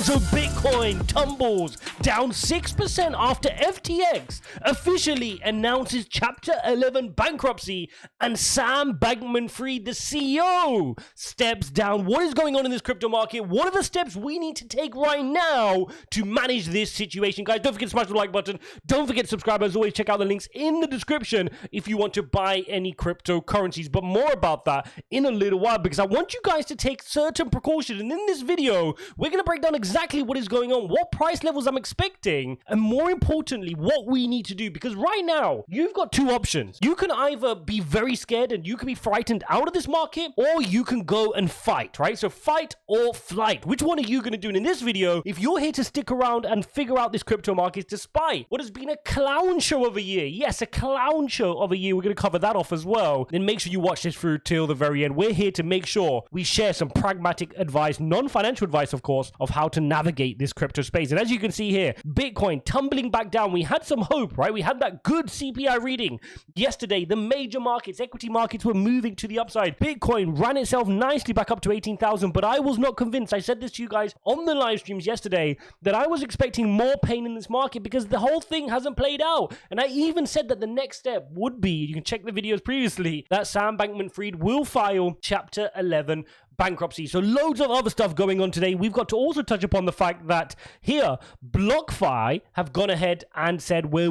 So Bitcoin tumbles down 6% after FTX officially announces Chapter 11 bankruptcy and Sam Bankman-Fried, the CEO, steps down. What is going on in this crypto market? What are the steps we need to take right now to manage this situation? Guys, don't forget to smash the like button. Don't forget to subscribe. As always, check out the links in the description if you want to buy any cryptocurrencies. But more about that in a little while, because I want you guys to take certain precautions. And in this video, we're going to break down exactly what is going on, what price levels I'm expecting, and more importantly, what we need to do. Because right now, you've got two options. You can either be very scared and you can be frightened out of this market, or you can go and fight, right? So fight or flight. Which one are you going to do? And in this video, if you're here to stick around and figure out this crypto market despite what has been a clown show of a year, yes, a clown show of a year, we're going to cover that off as well, then make sure you watch this through till the very end. We're here to make sure we share some pragmatic advice, non-financial advice, of course, of how to navigate this crypto space. And as you can see here, Bitcoin tumbling back down. We had some hope, right? We had that good CPI reading yesterday. The major markets, equity markets, were moving to the upside. Bitcoin ran itself nicely back up to 18,000, but I was not convinced. I said this to you guys on the live streams yesterday that I was expecting more pain in this market because the whole thing hasn't played out. And I even said that the next step would be, you can check the videos previously, that Sam Bankman-Fried will file Chapter 11 bankruptcy. So loads of other stuff going on today. We've got to also touch upon the fact that here, BlockFi have gone ahead and said we're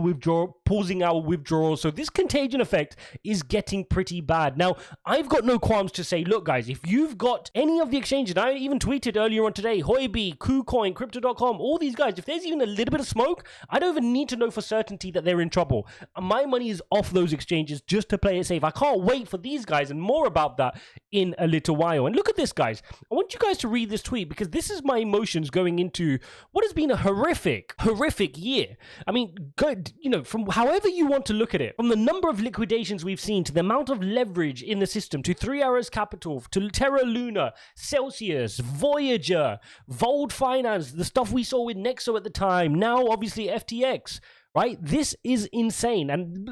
pausing our withdrawals. So this contagion effect is getting pretty bad. Now, I've got no qualms to say, look, guys, if you've got any of the exchanges, I even tweeted earlier on today, Huobi, KuCoin, Crypto.com, all these guys, if there's even a little bit of smoke, I don't even need to know for certainty that they're in trouble. My money is off those exchanges just to play it safe. I can't wait for these guys, and more about that in a little while. And look at this, guys. I want you guys to read this tweet because this is my emotions going into what has been a horrific year. I mean, from however you want to look at it, from the number of liquidations we've seen to the amount of leverage in the system, to 3 Arrows Capital, to Terra Luna, Celsius, Voyager, Vold Finance, the stuff we saw with Nexo at the time, now obviously FTX. Right? This is insane. And,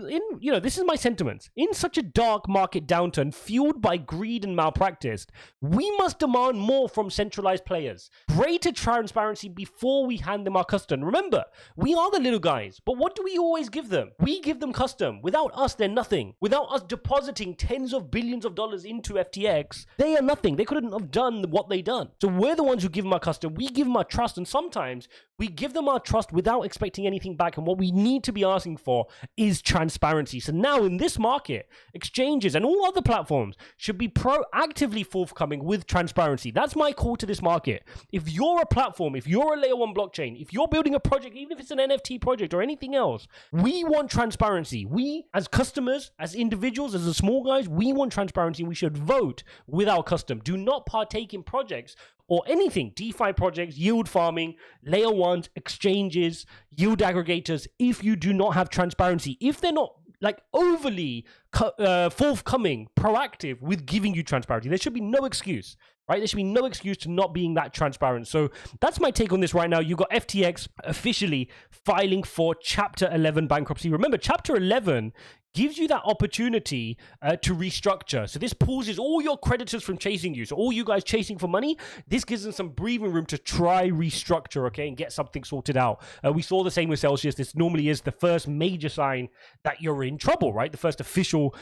this is my sentiments. In such a dark market downturn fueled by greed and malpractice, we must demand more from centralized players. Greater transparency before we hand them our custom. Remember, we are the little guys, but what do we always give them? We give them custom. Without us, they're nothing. Without us depositing tens of billions of dollars into FTX, they are nothing. They couldn't have done what they done. So we're the ones who give them our custom. We give them our trust, and sometimes we give them our trust without expecting anything back. And what we need to be asking for is transparency. So now in this market, exchanges and all other platforms should be proactively forthcoming with transparency. That's my call to this market. If you're a platform, if you're a layer 1 blockchain, if you're building a project, even if it's an NFT project or anything else, we want transparency. We as customers, as individuals, as the small guys, we want transparency. We should vote with our custom. Do not partake in projects or anything, DeFi projects, yield farming, layer 1s, exchanges, yield aggregators, if you do not have transparency, if they're not like overly forthcoming, proactive with giving you transparency, there should be no excuse, right? There should be no excuse to not being that transparent. So that's my take on this right now. You've got FTX officially filing for Chapter 11 bankruptcy. Remember, Chapter 11 gives you that opportunity to restructure. So this pauses all your creditors from chasing you. So all you guys chasing for money, this gives them some breathing room to try restructure, okay, and get something sorted out. We saw the same with Celsius. This normally is the first major sign that you're in trouble, right? The first official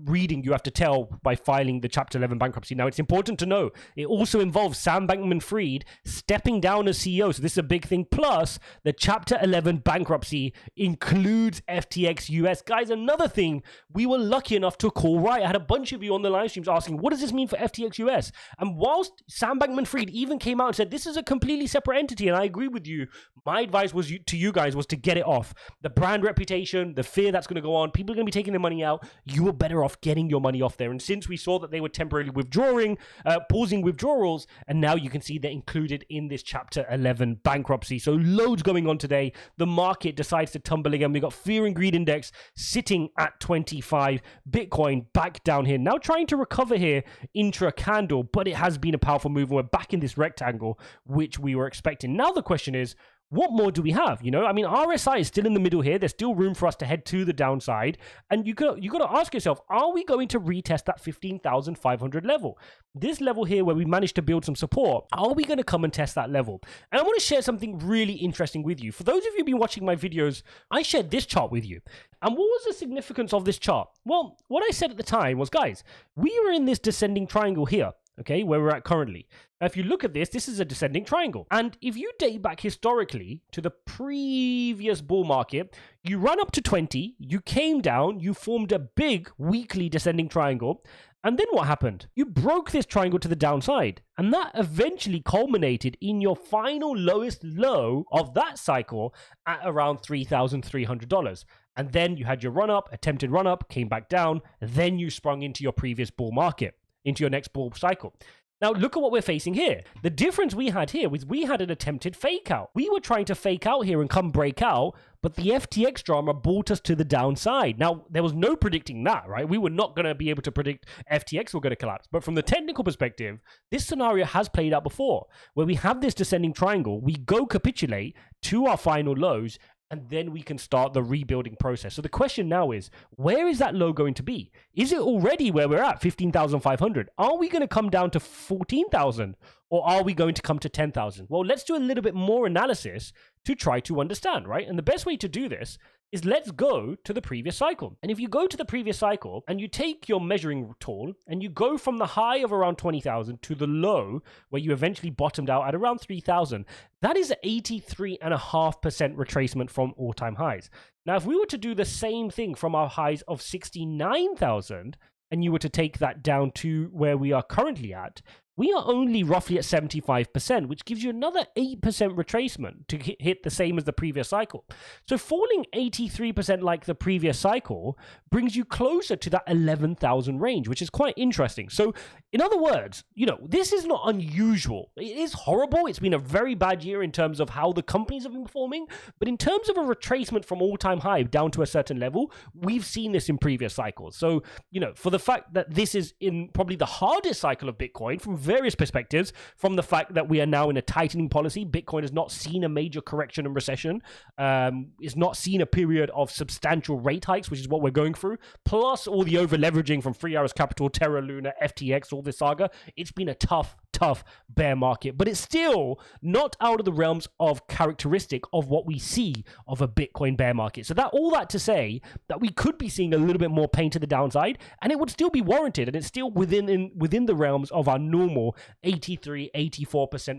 reading you have to tell by filing the Chapter 11 bankruptcy. Now, it's important to know, it also involves Sam Bankman-Fried stepping down as CEO. So this is a big thing. Plus, the Chapter 11 bankruptcy includes FTX US. Guys, another thing we were lucky enough to call right. I had a bunch of you on the live streams asking, what does this mean for FTX US? And whilst Sam Bankman-Fried even came out and said, this is a completely separate entity, and I agree with you, my advice was to you guys was to get it off. The brand reputation, the fear that's going to go on, people are going to be taking their money out. You were better off getting your money off there. And since we saw that they were temporarily pausing withdrawals, and now you can see they're included in this Chapter 11 bankruptcy. So loads going on today. The market decides to tumble again. We got fear and greed index sitting at 25. Bitcoin back down here. Now trying to recover here intra candle, but it has been a powerful move. We're back in this rectangle, which we were expecting. Now the question is, what more do we have? You know, I mean, RSI is still in the middle here. There's still room for us to head to the downside. And you got to ask yourself, are we going to retest that 15,500 level? This level here where we managed to build some support, are we going to come and test that level? And I want to share something really interesting with you. For those of you who've been watching my videos, I shared this chart with you. And what was the significance of this chart? Well, what I said at the time was, guys, we were in this descending triangle here, okay, where we're at currently. Now, if you look at this, this is a descending triangle. And if you date back historically to the previous bull market, you run up to 20, you came down, you formed a big weekly descending triangle. And then what happened? You broke this triangle to the downside. And that eventually culminated in your final lowest low of that cycle at around $3,300. And then you had your run up, attempted run up, came back down. Then you sprung into your previous bull market, into your next bull cycle. Now, look at what we're facing here. The difference we had here was we had an attempted fake out. We were trying to fake out here and come break out, but the FTX drama brought us to the downside. Now, there was no predicting that, right? We were not going to be able to predict FTX were going to collapse. But from the technical perspective, this scenario has played out before, where we have this descending triangle, we go capitulate to our final lows, and then we can start the rebuilding process. So the question now is, where is that low going to be? Is it already where we're at, 15,500? Are we going to come down to 14,000? Or are we going to come to 10,000? Well, let's do a little bit more analysis to try to understand, right? And the best way to do this is let's go to the previous cycle. And if you go to the previous cycle and you take your measuring tool and you go from the high of around 20,000 to the low where you eventually bottomed out at around 3,000, that is 83.5% retracement from all-time highs. Now, if we were to do the same thing from our highs of 69,000 and you were to take that down to where we are currently at, we are only roughly at 75%, which gives you another 8% retracement to hit the same as the previous cycle. So falling 83% like the previous cycle brings you closer to that 11,000 range, which is quite interesting. So in other words, you know, this is not unusual. It is horrible. It's been a very bad year in terms of how the companies have been performing. But in terms of a retracement from all-time high down to a certain level, we've seen this in previous cycles. So, you know, for the fact that this is in probably the hardest cycle of Bitcoin from various perspectives, from the fact that we are now in a tightening policy, Bitcoin has not seen a major correction and recession, it's not seen a period of substantial rate hikes, which is what we're going through, plus all the over leveraging from 3 Hours Capital, Terra Luna, FTX, all this saga. It's been a tough bear market, but it's still not out of the realms of characteristic of what we see of a Bitcoin bear market. So that all that to say that we could be seeing a little bit more pain to the downside, and it would still be warranted, and it's still within the realms of our normal 83-84%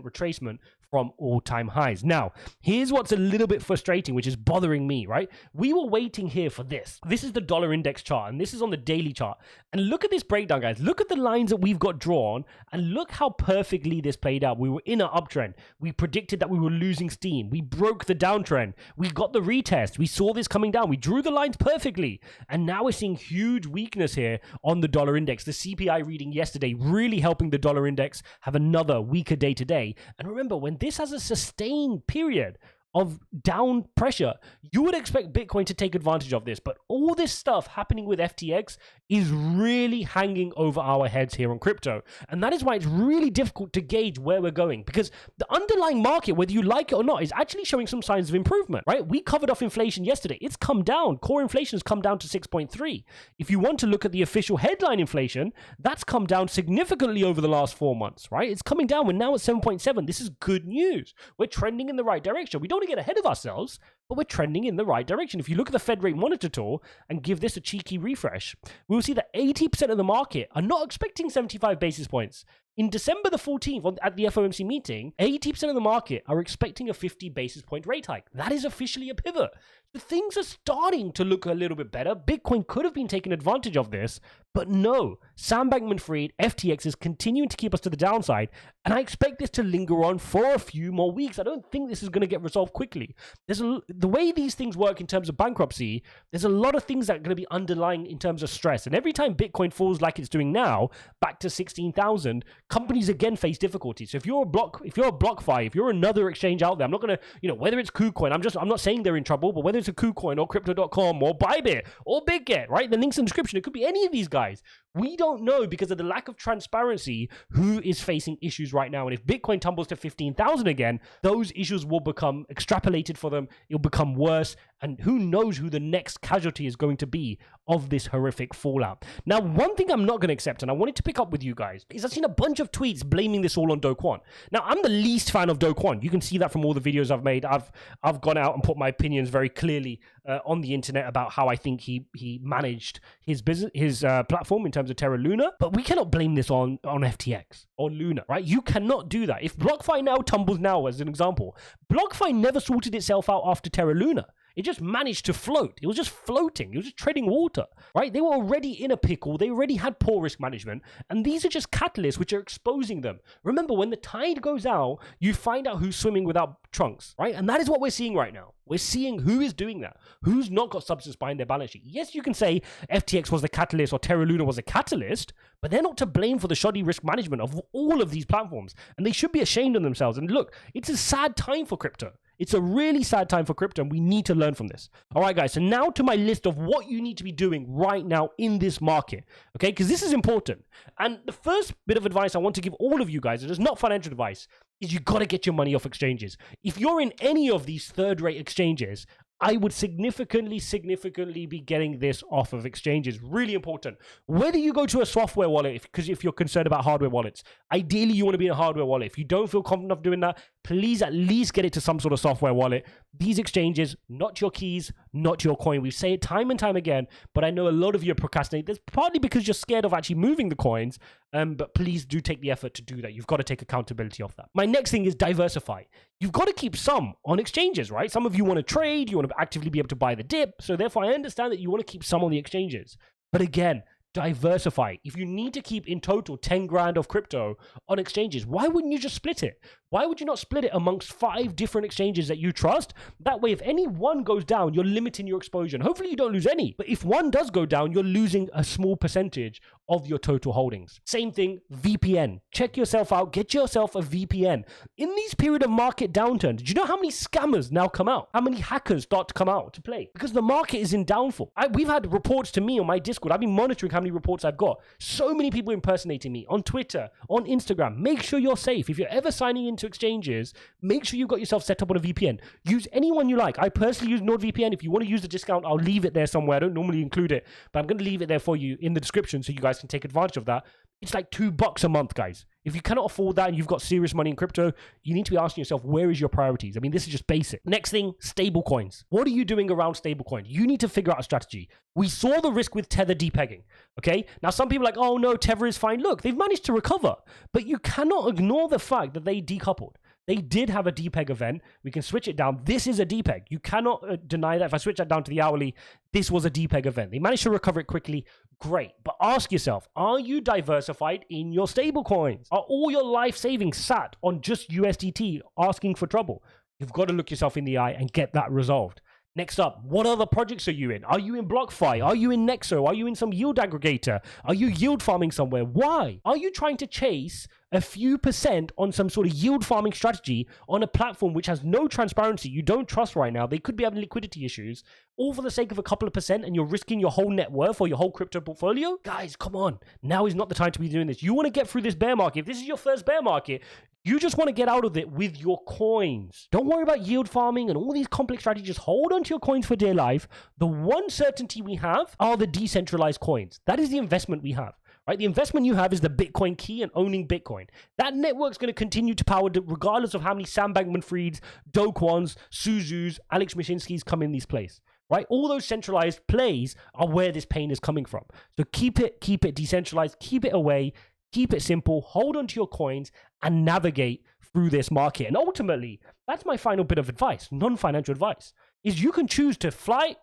retracement from all-time highs. Now, here's what's a little bit frustrating, which is bothering me, right? We were waiting here for this. This is the dollar index chart, and this is on the daily chart. And look at this breakdown, guys. Look at the lines that we've got drawn, and look how perfectly this played out. We were in an uptrend. We predicted that we were losing steam. We broke the downtrend. We got the retest. We saw this coming down. We drew the lines perfectly. And now we're seeing huge weakness here on the dollar index. The CPI reading yesterday really helping the dollar index have another weaker day today. And remember, when this has a sustained period of down pressure, you would expect Bitcoin to take advantage of this. But all this stuff happening with FTX is really hanging over our heads here on crypto. And that is why it's really difficult to gauge where we're going, because the underlying market, whether you like it or not, is actually showing some signs of improvement, right? We covered off inflation yesterday. It's come down. Core inflation has come down to 6.3. If you want to look at the official headline inflation, that's come down significantly over the last 4 months, right? It's coming down. We're now at 7.7. This is good news. We're trending in the right direction. We don't get ahead of ourselves, but we're trending in the right direction. If you look at the Fed rate monitor tool and give this a cheeky refresh, we will see that 80% of the market are not expecting 75 basis points. In December the 14th at the FOMC meeting, 80% of the market are expecting a 50 basis point rate hike. That is officially a pivot. So things are starting to look a little bit better. Bitcoin could have been taking advantage of this, but no. Sam Bankman-Fried, FTX is continuing to keep us to the downside, and I expect this to linger on for a few more weeks. I don't think this is going to get resolved quickly. There's the way these things work in terms of bankruptcy, there's a lot of things that are going to be underlying in terms of stress. And every time Bitcoin falls like it's doing now, back to 16,000, companies again face difficulties. So if you're a BlockFi, if you're another exchange out there, I'm not going to, whether it's KuCoin, I'm not saying they're in trouble, but whether it's a KuCoin or Crypto.com or BYBIT or BitGet, right? The link's in the description. It could be any of these guys. We don't know because of the lack of transparency who is facing issues right now. And if Bitcoin tumbles to 15,000 again, those issues will become extrapolated for them. It'll become worse. And who knows who the next casualty is going to be of this horrific fallout. Now, one thing I'm not going to accept, and I wanted to pick up with you guys, is I've seen a bunch of tweets blaming this all on Do Kwon. Now, I'm the least fan of Do Kwon. You can see that from all the videos I've made. I've gone out and put my opinions very clearly on the internet about how I think he managed his business, his platform in terms of Terra Luna. But we cannot blame this on FTX or Luna, right? You cannot do that. If BlockFi now tumbles now, as an example, BlockFi never sorted itself out after Terra Luna. It just managed to float. It was just floating. It was just treading water, right? They were already in a pickle. They already had poor risk management. And these are just catalysts which are exposing them. Remember, when the tide goes out, you find out who's swimming without trunks, right? And that is what we're seeing right now. We're seeing who is doing that, who's not got substance behind their balance sheet. Yes, you can say FTX was the catalyst or Terra Luna was a catalyst, but they're not to blame for the shoddy risk management of all of these platforms. And they should be ashamed of themselves. And look, it's a sad time for crypto. It's a really sad time for crypto, and we need to learn from this. All right, guys, so now to my list of what you need to be doing right now in this market, okay? Because this is important. And the first bit of advice I want to give all of you guys, and it's not financial advice, is you got to get your money off exchanges. If you're in any of these third-rate exchanges, I would significantly be getting this off of exchanges. Really important. Whether you go to a software wallet, because if you're concerned about hardware wallets, ideally you want to be in a hardware wallet. If you don't feel confident enough doing that, please at least get it to some sort of software wallet. These exchanges, not your keys, not your coin. We say it time and time again, but I know a lot of you are procrastinating. That's partly because you're scared of actually moving the coins, but please do take the effort to do that. You've got to take accountability of that. My next thing is diversify. You've got to keep some on exchanges, right? Some of you want to trade, you want to actively be able to buy the dip. So therefore, I understand that you want to keep some on the exchanges. But again, diversify. If you need to keep in total 10 grand of crypto on exchanges, why wouldn't you just split it? Why would you not split it amongst 5 different exchanges that you trust? That way, if any one goes down, you're limiting your exposure. And hopefully you don't lose any. But if one does go down, you're losing a small percentage of your total holdings. Same thing, VPN. Check yourself out. Get yourself a VPN. In these period of market downturn, do you know how many scammers now come out? How many hackers start to come out to play? Because the market is in downfall. We've had reports to me on my Discord. I've been monitoring how many reports I've got. So many people impersonating me on Twitter, on Instagram. Make sure you're safe. If you're ever signing into exchanges, make sure you've got yourself set up on a VPN. Use anyone you like. I personally use NordVPN. If you want to use the discount, I'll leave it there somewhere. I don't normally include it, but I'm going to leave it there for you in the description so you guys can take advantage of that. It's like $2 a month, guys. If you cannot afford that and you've got serious money in crypto, you need to be asking yourself, where is your priorities? I mean, this is just basic. Next thing, stable coins. What are you doing around stable coins? You need to figure out a strategy. We saw the risk with Tether depegging, okay? Now, some people are like, oh no, Tether is fine. Look, they've managed to recover, but you cannot ignore the fact that they decoupled. They did have a depeg event. We can switch it down. This is a depeg. You cannot deny that. If I switch that down to the hourly, this was a depeg event. They managed to recover it quickly. Great. But ask yourself, are you diversified in your stable coins? Are all your life savings sat on just USDT asking for trouble? You've got to look yourself in the eye and get that resolved. Next up, what other projects are you in? Are you in BlockFi? Are you in Nexo? Are you in some yield aggregator? Are you yield farming somewhere? Why? Are you trying to chase a few percent on some sort of yield farming strategy on a platform which has no transparency, you don't trust right now? They could be having liquidity issues, all for the sake of a couple of percent, and you're risking your whole net worth or your whole crypto portfolio? Guys, come on. Now is not the time to be doing this. You want to get through this bear market. If this is your first bear market, you just want to get out of it with your coins. Don't worry about yield farming and all these complex strategies. Just hold on to your coins for dear life. The one certainty we have are the decentralized coins. That is the investment we have, right? The investment you have is the Bitcoin key and owning Bitcoin. That network's going to continue to power regardless of how many Sam Bankman-Frieds, Do Kwons, Suzus, Alex Mashinsky's come in these places. Right? All those centralized plays are where this pain is coming from. So keep it decentralized, keep it away. Keep it simple, hold on to your coins, and navigate through this market. And ultimately, that's my final bit of advice, non-financial advice, is you can choose to fight,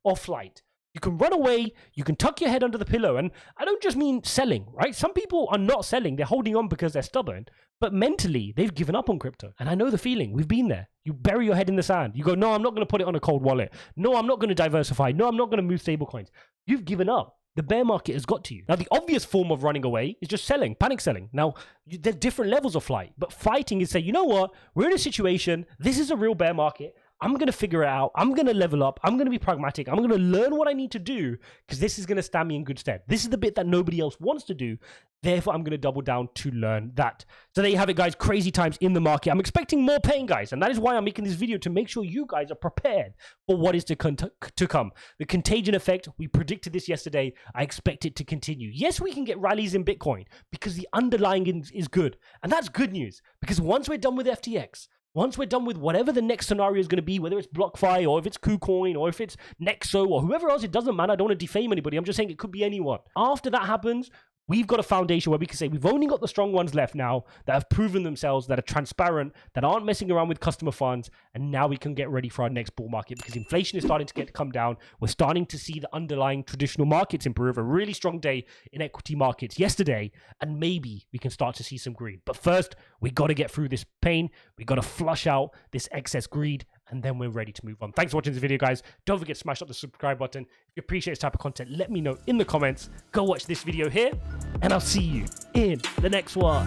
or flight. You can run away, you can tuck your head under the pillow. And I don't just mean selling, right? Some people are not selling, they're holding on because they're stubborn. But mentally, they've given up on crypto. And I know the feeling. We've been there. You bury your head in the sand. You go, no, I'm not going to put it on a cold wallet. No, I'm not going to diversify. No, I'm not going to move stable coins. You've given up. The bear market has got to you. Now, the obvious form of running away is just selling, panic selling. Now, there's different levels of flight. But fighting is say, you know what? We're in a situation. This is a real bear market. I'm going to figure it out. I'm going to level up. I'm going to be pragmatic. I'm going to learn what I need to do because this is going to stand me in good stead. This is the bit that nobody else wants to do. Therefore, I'm going to double down to learn that. So there you have it, guys. Crazy times in the market. I'm expecting more pain, guys. And that is why I'm making this video, to make sure you guys are prepared for what is to come. The contagion effect, we predicted this yesterday. I expect it to continue. Yes, we can get rallies in Bitcoin because the underlying is good. And that's good news, because once we're done with FTX, once we're done with whatever the next scenario is going to be, whether it's BlockFi or if it's KuCoin or if it's Nexo or whoever else, it doesn't matter. I don't want to defame anybody. I'm just saying it could be anyone. After that happens, we've got a foundation where we can say we've only got the strong ones left now that have proven themselves, that are transparent, that aren't messing around with customer funds. And now we can get ready for our next bull market because inflation is starting to come down. We're starting to see the underlying traditional markets improve. A really strong day in equity markets yesterday, and maybe we can start to see some green. But first, we got to get through this pain. We got to flush out this excess greed, and then we're ready to move on. Thanks for watching this video, guys. Don't forget to smash up the subscribe button. If you appreciate this type of content, let me know in the comments. Go watch this video here, and I'll see you in the next one.